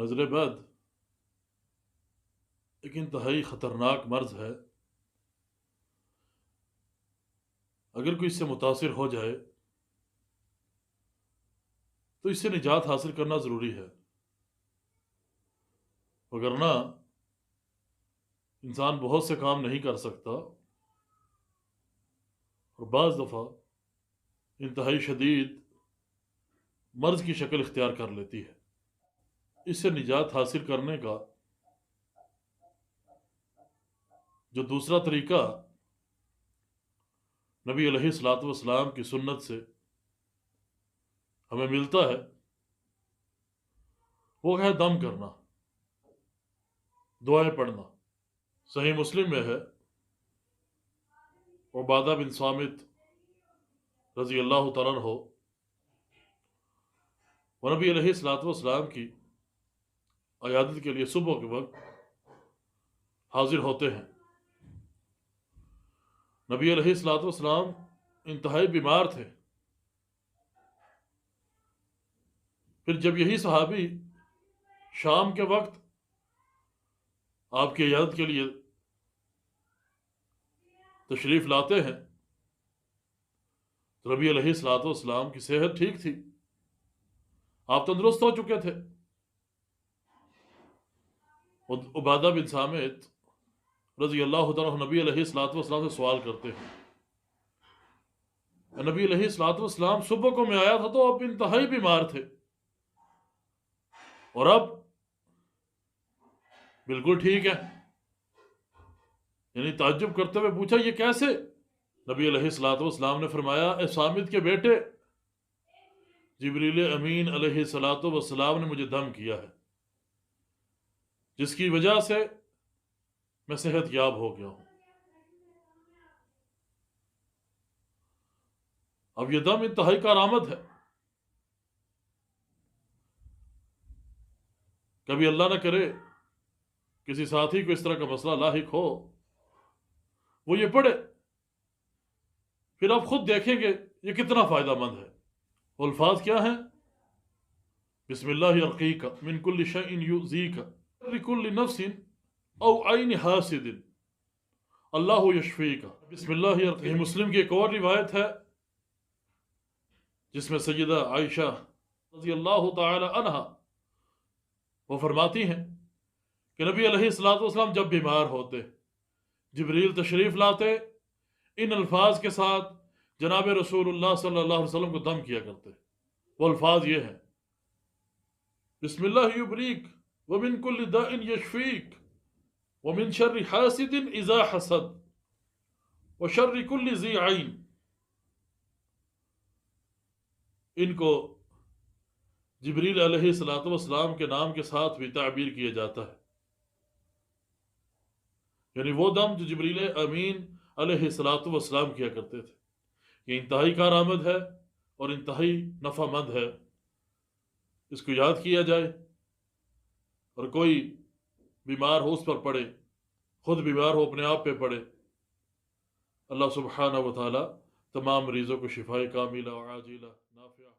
نظر بد ایک انتہائی خطرناک مرض ہے۔ اگر کوئی اس سے متاثر ہو جائے تو اس سے نجات حاصل کرنا ضروری ہے، وگرنہ انسان بہت سے کام نہیں کر سکتا اور بعض دفعہ انتہائی شدید مرض کی شکل اختیار کر لیتی ہے۔ اس سے نجات حاصل کرنے کا جو دوسرا طریقہ نبی علیہ الصلوۃ والسلام کی سنت سے ہمیں ملتا ہے وہ ہے دم کرنا، دعائیں پڑھنا۔ صحیح مسلم میں ہے، عبادہ بن صامت رضی اللہ تعالیٰ عنہ وہ نبی علیہ الصلوۃ والسلام کی عیادت کے لیے صبح کے وقت حاضر ہوتے ہیں۔ نبی علیہ الصلوۃ والسلام انتہائی بیمار تھے۔ پھر جب یہی صحابی شام کے وقت آپ کی عیادت کے لیے تشریف لاتے ہیں تو نبی علیہ الصلوۃ والسلام کی صحت ٹھیک تھی، آپ تندرست ہو چکے تھے۔ عبادہ بن صامت رضی اللہ تعالیٰ عنہ نبی علیہ الصلوۃ والسلام سے سوال کرتے ہیں، نبی علیہ الصلوۃ والسلام صبح کو میں آیا تھا تو آپ انتہائی بیمار تھے، اور اب بالکل ٹھیک ہے۔ یعنی تعجب کرتے ہوئے پوچھا یہ کیسے؟ نبی علیہ الصلوۃ والسلام نے فرمایا، اے صامت کے بیٹے، جبریل امین علیہ الصلوۃ والسلام نے مجھے دم کیا ہے، جس کی وجہ سے میں صحت یاب ہو گیا ہوں۔ اب یہ دم انتہائی کارآمد ہے۔ کبھی اللہ نہ کرے کسی ساتھی کو اس طرح کا مسئلہ لاحق ہو، وہ یہ پڑھے، پھر آپ خود دیکھیں گے یہ کتنا فائدہ مند ہے۔ الفاظ کیا ہیں؟ بسم اللہ ارقیک من کل شیء یؤذیک لکل نفس او عین حاسد اللہ یشفیک۔ بسم اللہ ارقیک۔ مسلم کی ایک اور روایت ہے جس میں سیدہ عائشہ رضی اللہ تعالی عنہ وہ فرماتی ہیں کہ نبی علیہ الصلوۃ والسلام جب بیمار ہوتے جبریل تشریف لاتے، ان الفاظ کے ساتھ جناب رسول اللہ صلی اللہ علیہ وسلم کو دم کیا کرتے۔ وہ الفاظ یہ ہیں، بسم اللہ یبریک ومن کل داء یشفیک ومن شر حاسد اذا حسد وشر کل ذی عین۔ ان کو جبریل علیہ الصلوۃ والسلام کے نام کے ساتھ بھی تعبیر کیا جاتا ہے، یعنی وہ دم جو جبریل امین علیہ الصلوۃ والسلام کیا کرتے تھے۔ یہ انتہائی کارآمد ہے اور انتہائی نفع مند ہے، اس کو یاد کیا جائے، اور کوئی بیمار ہو اس پر پڑھے، خود بیمار ہو اپنے آپ پہ پڑھے۔ اللہ سبحانہ و تعالی تمام مریضوں کو شفائے کاملہ و عاجلہ نافعہ